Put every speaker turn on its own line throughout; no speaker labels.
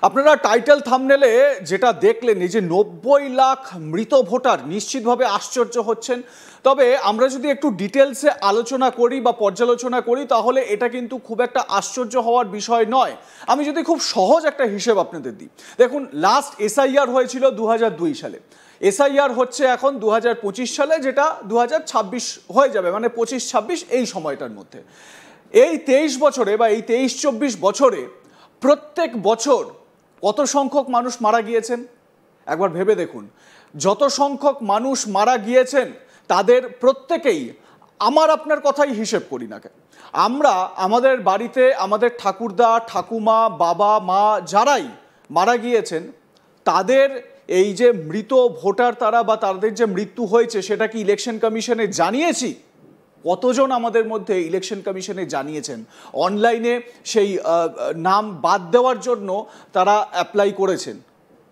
আপনারা টাইটেল থাম্বনেলে যেটা দেখলেন, এই যে ৯০ লাখ মৃত ভোটার, নিশ্চিতভাবে আশ্চর্য হচ্ছেন। তবে আমরা যদি একটু ডিটেলসে আলোচনা করি বা পর্যালোচনা করি, তাহলে এটা কিন্তু খুব একটা আশ্চর্য হওয়ার বিষয় নয়। আমি যদি খুব সহজ একটা হিসেব আপনাদের দিই, দেখুন লাস্ট এসআইআর হয়েছিল ২০০২ সালে, এসআইআর হচ্ছে এখন ২০২৫ সালে, যেটা ২০২৬ হয়ে যাবে, মানে ২৫-২৬ এই সময়টার মধ্যে। এই ২৩ বছরে বা এই ২৩-২৪ বছরে প্রত্যেক বছর কত সংখ্যক মানুষ মারা গিয়েছেন একবার ভেবে দেখুন। যত সংখ্যক মানুষ মারা গিয়েছেন তাদের প্রত্যেকেই, আমার আপনার কথাই হিসেব করি না কেন, আমরা আমাদের বাড়িতে আমাদের ঠাকুরদা ঠাকুমা বাবা মা যারাই মারা গিয়েছেন, তাদের এই যে মৃত ভোটার তারা বা তাদের যে মৃত্যু হয়েছে সেটা কি ইলেকশন কমিশনে জানিয়েছি? কতজন আমাদের মধ্যে ইলেকশন কমিশনে জানিয়েছেন? অনলাইনে সেই নাম বাদ দেওয়ার জন্য তারা অ্যাপ্লাই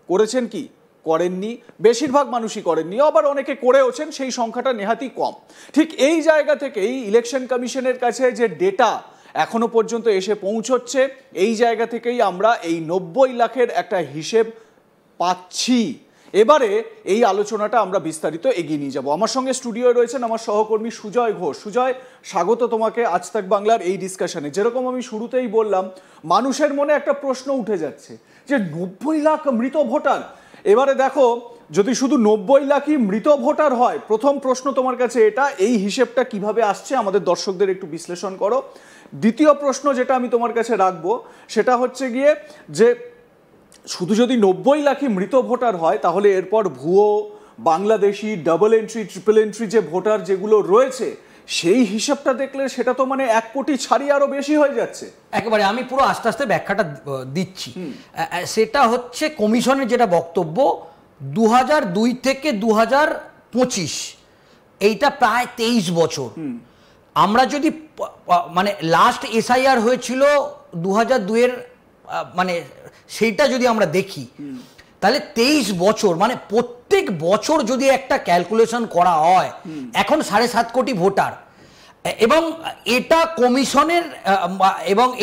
করেছেন কি? করেননি, বেশিরভাগ মানুষই করেননি, আবার অনেকে করেওছেন, সেই সংখ্যাটা নেহাতই কম। ঠিক এই জায়গা থেকেই ইলেকশন কমিশনের কাছে যে ডেটা এখনো পর্যন্ত এসে পৌঁছচ্ছে, এই জায়গা থেকেই আমরা এই ৯০ লাখের একটা হিসেব পাচ্ছি। এবারে এই আলোচনাটা আমরা বিস্তারিত এগিয়ে নিয়ে যাব। আমার সঙ্গে স্টুডিওয়ে রয়েছেন আমার সহকর্মী সুজয় ঘোষ। সুজয়, স্বাগত তোমাকে আজ তাক বাংলার এই ডিসকাশনে। যেরকম আমি শুরুতেই বললাম, মানুষের মনে একটা প্রশ্ন উঠে যাচ্ছে যে ৯০ লাখ মৃত ভোটার। এবারে দেখো, যদি শুধু ৯০ লাখই মৃত ভোটার হয়, প্রথম প্রশ্ন তোমার কাছে এটা, এই হিসেবটা কিভাবে আসছে আমাদের দর্শকদের একটু বিশ্লেষণ করো। দ্বিতীয় প্রশ্ন যেটা আমি তোমার কাছে রাখবো সেটা হচ্ছে গিয়ে যে শুধু যদি ৯০ লাখই মৃত ভোটার হয়, তাহলে এরপর ভুয়ো, Bangladeshi, double entry, triple entry যে ভোটার যেগুলো রয়েছে, সেই হিসাবটা দেখলে সেটা তো মানে ১ কোটি ছাড়িয়ে আরো বেশি হয়ে যাচ্ছে।
একেবারে আমি পুরো আস্তে আস্তে ব্যাখ্যাটা দিচ্ছি। সেটা হচ্ছে কমিশনের যেটা বক্তব্য, ২০০২ থেকে ২০২৫, এইটা প্রায় ২৩ বছর। আমরা যদি মানে লাস্ট এসআইআর হয়েছিল ২০০২-এর, মানে সেইটা যদি আমরা দেখি, তাহলে ২৩ বছর, মানে প্রত্যেক বছর যদি একটা ক্যালকুলেশন করা হয়, এখন ৭.৫ কোটি ভোটার, এবং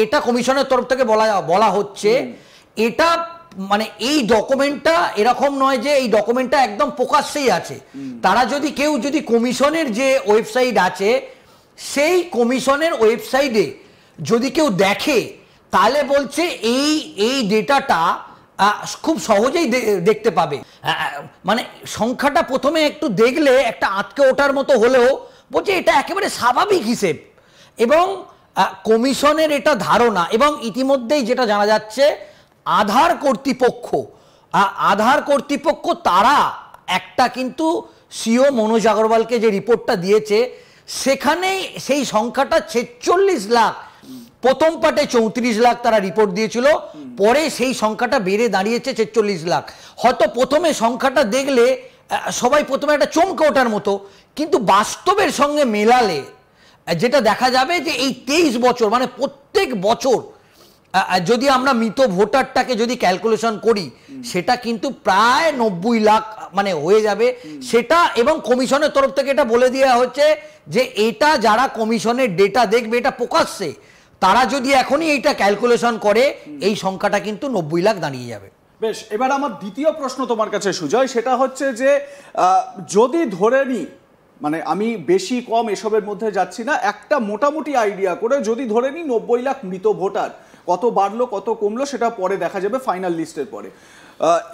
এটা কমিশনের তরফ থেকে বলা হচ্ছে, এটা মানে এই ডকুমেন্টটা এরকম নয় যে এই ডকুমেন্টটা একদম প্রকাশ্যেই আছে। তারা যদি কমিশনের যে ওয়েবসাইট আছে, সেই কমিশনের ওয়েবসাইটে যদি কেউ দেখে, তাহলে বলছে এই ডেটাটা খুব সহজেই দেখতে পাবে। মানে সংখ্যাটা প্রথমে একটু দেখলে একটা আটকে ওঠার মতো হলেও বলছে এটা একেবারে স্বাভাবিক হিসেব, এবং কমিশনের এটা ধারণা। এবং ইতিমধ্যেই যেটা জানা যাচ্ছে, আধার কর্তৃপক্ষ তারা একটা কিন্তু সিও মনোজ আগরওয়ালকে যে রিপোর্টটা দিয়েছে, সেখানেই সেই সংখ্যাটা ৪৬ লাখ, প্রথম পার্টে ৩৪ লাখ তারা রিপোর্ট দিয়েছিল, পরে সেই সংখ্যাটা বেড়ে দাঁড়িয়েছে ৪৬ লাখ। হয়তো প্রথমে সংখ্যাটা দেখলে সবাই প্রথমে একটা চমকে ওঠার মতো, কিন্তু বাস্তবের সঙ্গে মেলালে যেটা দেখা যাবে যে এই ২৩ বছর, মানে প্রত্যেক বছর যদি আমরা মৃত ভোটারটাকে যদি ক্যালকুলেশন করি, সেটা কিন্তু প্রায় ৯০ লাখ মানে হয়ে যাবে সেটা। এবং কমিশনের তরফ থেকে এটা বলে দেওয়া হচ্ছে যে এটা যারা কমিশনের ডেটা দেখবে, এটা প্রকাশ্যে, তারা যদি এখনই এইটা ক্যালকুলেশন করে, এই সংখ্যাটা কিন্তু ৯০ লাখ দাঁড়িয়ে যাবে।
বেশ, এবার আমার দ্বিতীয় প্রশ্ন তোমার কাছে সুজয়, সেটা হচ্ছে যে যদি ধরে নিই, মানে আমি বেশি কম এসবের মধ্যে যাচ্ছি না, একটা মোটামুটি আইডিয়া করে যদি ধরে নিই ৯০ লাখ মৃত ভোটার, কত বাড়লো কত কমলো সেটা পরে দেখা যাবে ফাইনাল লিস্টের পরে।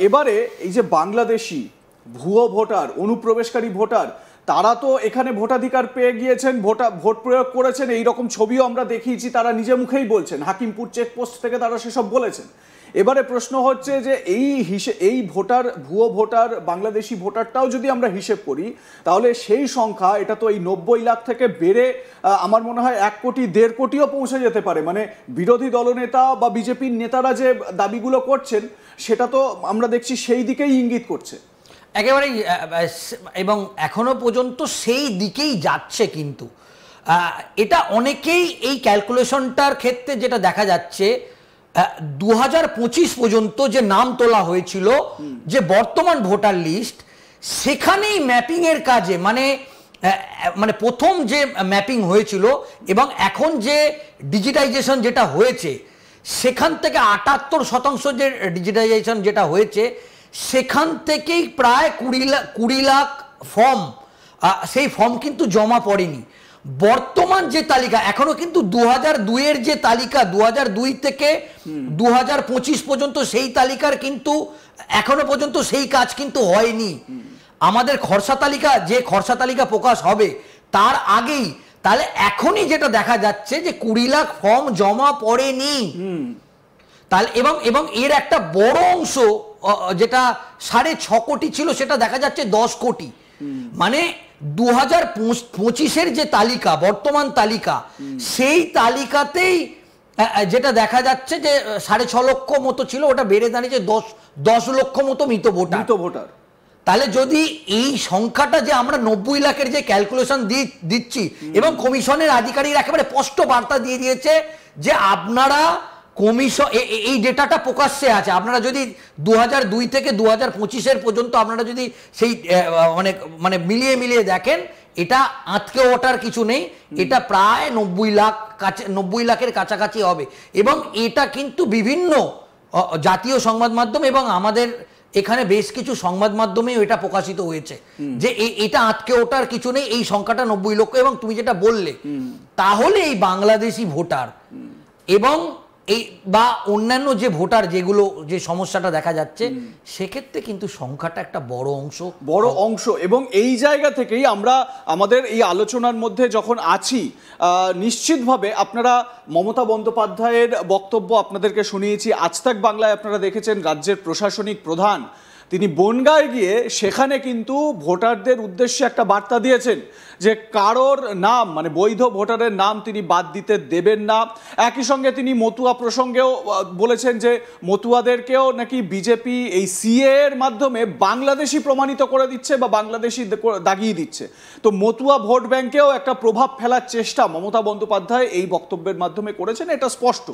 এবারে এই যে বাংলাদেশি ভুয়ো ভোটার, অনুপ্রবেশকারী ভোটার, তারা তো এখানে ভোটাধিকার পেয়ে গিয়েছেন, ভোট প্রয়োগ করেছেন, এই রকম ছবিও আমরা দেখিয়েছি, তারা নিজে মুখেই বলছেন, হাকিমপুর চেকপোস্ট থেকে তারা সেসব বলেছেন। এবারে প্রশ্ন হচ্ছে যে এই ভোটার, ভুয়ো ভোটার, বাংলাদেশি ভোটারটাও যদি আমরা হিসেব করি, তাহলে সেই সংখ্যা, এটা তো এই ৯০ লাখ থেকে বেড়ে আমার মনে হয় ১ কোটি ১.৫ কোটিও পৌঁছে যেতে পারে। মানে বিরোধী দলনেতা বা বিজেপির নেতারা যে দাবিগুলো করছেন, সেটা তো আমরা দেখছি সেই দিকেই ইঙ্গিত করছে
একেবারেই, এবং এখনো পর্যন্ত সেই দিকেই যাচ্ছে। কিন্তু এটা অনেকেই এই ক্যালকুলেশনটার ক্ষেত্রে যেটা দেখা যাচ্ছে, ২০২৫ পর্যন্ত যে নাম তোলা হয়েছিল, যে বর্তমান ভোটার লিস্ট, সেখানেই ম্যাপিংয়ের কাজে, মানে প্রথম যে ম্যাপিং হয়েছিল এবং এখন যে ডিজিটাইজেশন যেটা হয়েছে, সেখান থেকে 78% যে ডিজিটাইজেশন যেটা হয়েছে, সেখান থেকেই প্রায় 20 লাখ ফর্ম, সেই ফর্ম কিন্তু জমা পড়েনি। বর্তমান যে তালিকা এখনো কিন্তু 2002-এর যে তালিকা, 2002 থেকে 2025 পর্যন্ত সেই তালিকার কিন্তু এখনো পর্যন্ত সেই কাজ কিন্তু হয়নি। আমাদের খরচা তালিকা প্রকাশ হবে তার আগেই, তাহলে এখনই যেটা দেখা যাচ্ছে যে 20 লাখ ফর্ম জমা পড়েনি। তাহলে এবং এর একটা বড় অংশ যেটা 6.5 কোটি ছিল সেটা দেখা যাচ্ছে 10 কোটি। মানে 2025-এর যে তালিকা, বর্তমান তালিকা, সেই তালিকাতেই যেটা দেখা যাচ্ছে যে 6.5 লক্ষ মতো ছিল, ওটা বেড়ে দাঁড়িয়েছে 10 লক্ষ মতো মৃত ভোটার। তাহলে যদি এই সংখ্যাটা যে আমরা 90 লাখের যে ক্যালকুলেশন দিচ্ছি, এবং কমিশনের আধিকারিক একেবারে স্পষ্ট বার্তা দিয়ে দিয়েছে যে আপনারা কমিশন এই ডেটাটা প্রকাশ্যে আছে, আপনারা যদি 2002 থেকে 2025-এর পর্যন্ত আপনারা যদি সেই মানে মিলিয়ে দেখেন, এটা আটকে ওঠার কিছু নেই, এটা প্রায় 90 লাখের কাছাকাছি হবে। এবং এটা কিন্তু বিভিন্ন জাতীয় সংবাদ মাধ্যম এবং আমাদের এখানে বেশ কিছু সংবাদ মাধ্যমেও এটা প্রকাশিত হয়েছে যে এটা আটকে ওঠার কিছু নেই, এই সংখ্যাটা 90 লক্ষ। এবং তুমি যেটা বললে, তাহলে এই বাংলাদেশি ভোটার এবং এই বা অন্যান্য যে ভোটার যেগুলো যে সমস্যাটা দেখা যাচ্ছে, সেক্ষেত্রে কিন্তু সংখ্যাটা একটা বড় অংশ।
এবং এই জায়গা থেকেই আমরা আমাদের এই আলোচনার মধ্যে যখন আছি, নিশ্চিতভাবে আপনারা মমতা বন্দ্যোপাধ্যায়ের বক্তব্য আপনাদেরকে শুনিয়েছি। আজ তাক বাংলায় আপনারা দেখেছেন রাজ্যের প্রশাসনিক প্রধান তিনি বনগাঁয় গিয়ে সেখানে কিন্তু ভোটারদের উদ্দেশ্যে একটা বার্তা দিয়েছেন যে কারোর নাম, মানে বৈধ ভোটারের নাম তিনি বাদ দিতে দেবেন না। একই সঙ্গে তিনি মতুয়া প্রসঙ্গেও বলেছেন যে মতুয়াদেরকেও নাকি বিজেপি এই সিএ এর মাধ্যমে বাংলাদেশি প্রমাণিত করে দিচ্ছে বা বাংলাদেশি দাগিয়ে দিচ্ছে। তো মতুয়া ভোট ব্যাংকেও একটা প্রভাব ফেলার চেষ্টা মমতা বন্দ্যোপাধ্যায় এই বক্তব্যের মাধ্যমে করেছেন, এটা স্পষ্ট।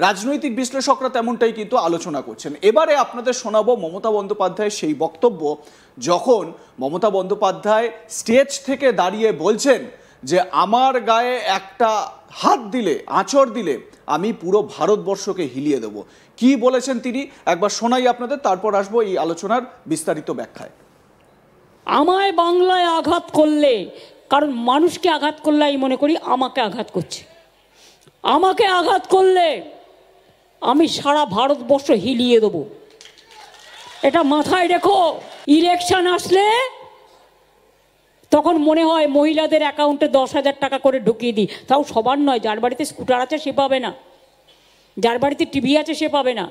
রাজনৈতিক বিশ্লেষকরা তেমনটাই কিন্তু আলোচনা করছেন। এবারে আপনাদের শোনাবো মমতা বন্দ্যোপাধ্যায় সেই বক্তব্য, যখন মমতা বন্দ্যোপাধ্যায় স্টেজ থেকে দাঁড়িয়ে বলছেন যে আমার গায়ে একটা হাত দিলে, আঁচড় দিলে আমি পুরো ভারতবর্ষকে হিলিয়ে দেব। কি বলেছেন তিনি একবার শোনাই আপনাদের, তারপর আসবো এই আলোচনার বিস্তারিত ব্যাখ্যায়।
আমায় বাংলায় আঘাত করলে, কারণ মানুষকে আঘাত করলে আমি মনে করি আমাকে আঘাত করছে, আমাকে আঘাত করলে আমি সারা ভারতবর্ষ হিলিয়ে দেবো। এটা মাথায় রেখো। ইলেকশন আসলে তখন মনে হয় মহিলাদের অ্যাকাউন্টে 10,000 টাকা করে ঢুকিয়ে দিই, তাও সবার নয়, যার বাড়িতে স্কুটার আছে সে পাবে না, যার বাড়িতে টিভি আছে সে পাবে না।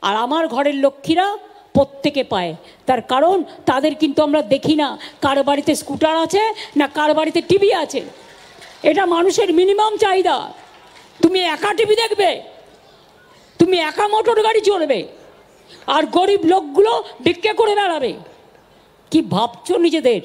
আর আমার ঘরের লক্ষ্মীরা প্রত্যেকে পায়, তার কারণ তাদের কিন্তু আমরা দেখি না কার বাড়িতে স্কুটার আছে না কার বাড়িতে টিভি আছে। এটা মানুষের মিনিমাম চাহিদা। তুমি একা টিভি দেখবে, তুমি একা মোটর গাড়ি চড়বে, আর গরিব লোকগুলো ভিক্ষে করে বেড়াবে। কি ভাবছো নিজেদের?